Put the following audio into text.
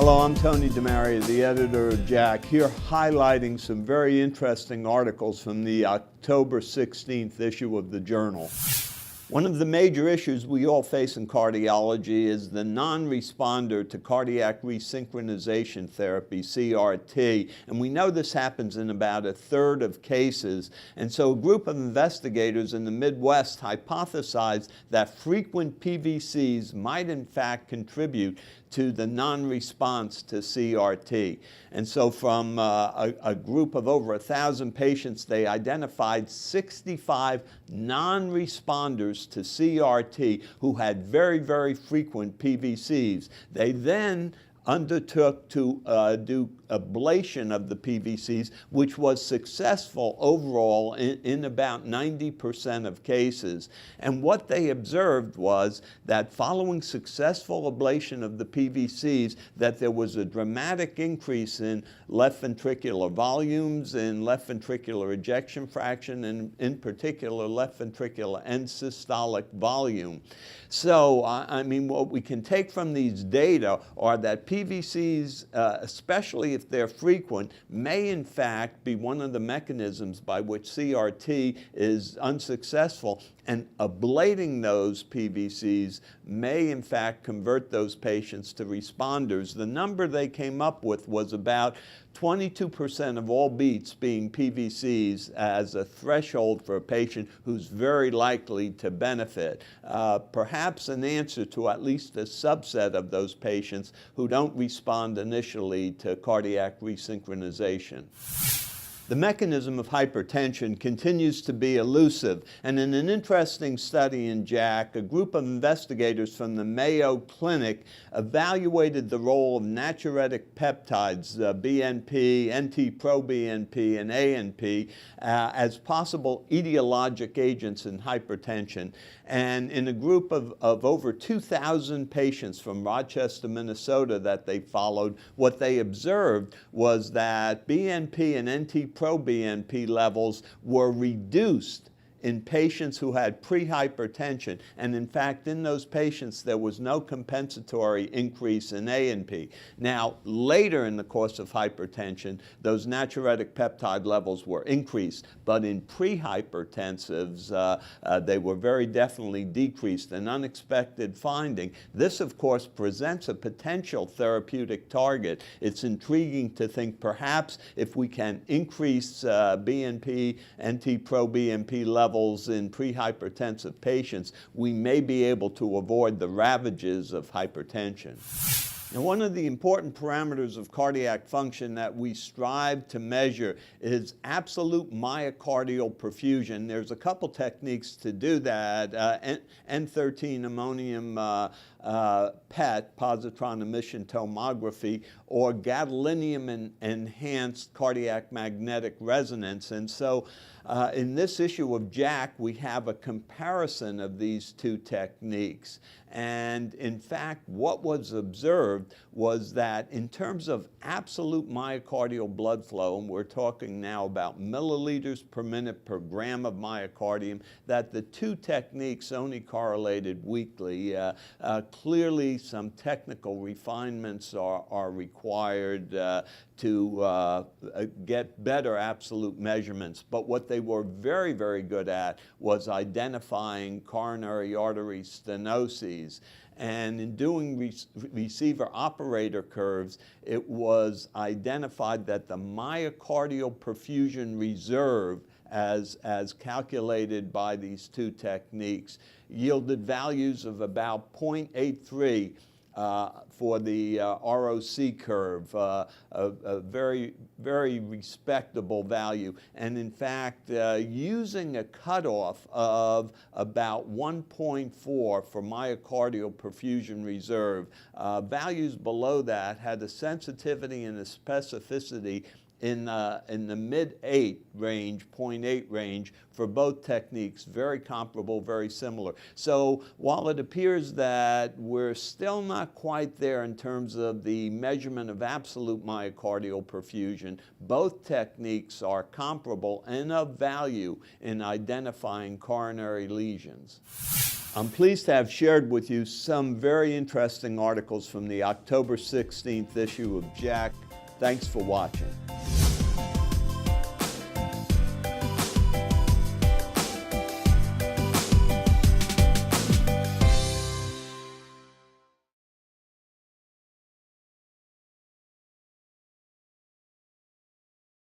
Hello, I'm Tony DeMaria, the editor of JACC, here highlighting some very interesting articles from the October 16th issue of the journal. One of the major issues we all face in cardiology is the non-responder to cardiac resynchronization therapy, CRT, and we know this happens in about a third of cases. And so a group of investigators in the Midwest hypothesized that frequent PVCs might in fact contribute to the non-response to CRT. And so from a group of over 1,000 patients, they identified 65 non-responders to CRT who had very, very frequent PVCs. They then undertook to do ablation of the PVCs, which was successful overall in about 90% of cases. And what they observed was that following successful ablation of the PVCs, that there was a dramatic increase in left ventricular volumes, in left ventricular ejection fraction, and in particular left ventricular end systolic volume. So, I mean, what we can take from these data are that PVCs, especially if they're frequent, may in fact be one of the mechanisms by which CRT is unsuccessful, and ablating those PVCs may in fact convert those patients to responders. The number they came up with was about 22% of all beats being PVCs as a threshold for a patient who's very likely to benefit. Perhaps an answer to at least a subset of those patients who don't respond initially to cardiac resynchronization. The mechanism of hypertension continues to be elusive, and in an interesting study in JACC, a group of investigators from the Mayo Clinic evaluated the role of natriuretic peptides, BNP, NT-proBNP, and ANP, as possible etiologic agents in hypertension. And in a group of over 2,000 patients from Rochester, Minnesota that they followed, what they observed was that BNP and NT-proBNP levels were reduced in patients who had pre-hypertension, and in fact in those patients there was no compensatory increase in ANP. Now later in the course of hypertension those natriuretic peptide levels were increased, but in pre-hypertensives they were very definitely decreased, an unexpected finding. This of course presents a potential therapeutic target. It's intriguing to think perhaps if we can increase BNP, NT-proBNP levels in pre-hypertensive patients, we may be able to avoid the ravages of hypertension. Now, one of the important parameters of cardiac function that we strive to measure is absolute myocardial perfusion. There's a couple techniques to do that. N13 ammonium PET, positron emission tomography, or gadolinium-enhanced cardiac magnetic resonance. And so in this issue of JACC, we have a comparison of these two techniques. And in fact, what was observed was that in terms of absolute myocardial blood flow, and we're talking now about milliliters per minute per gram of myocardium, that the two techniques only correlated weakly. Clearly, some technical refinements are required to get better absolute measurements. But what they were very, very good at was identifying coronary artery stenoses. And in doing receiver operator curves, it was identified that the myocardial perfusion reserve as calculated by these two techniques yielded values of about 0.83 for the ROC curve, a very, very respectable value. And in fact, using a cutoff of about 1.4 for myocardial perfusion reserve, values below that had a sensitivity and a specificity in the mid-8 range, 0.8 range, for both techniques, very comparable, very similar. So while it appears that we're still not quite there in terms of the measurement of absolute myocardial perfusion, both techniques are comparable and of value in identifying coronary lesions. I'm pleased to have shared with you some very interesting articles from the October 16th issue of JACC. Thanks for watching.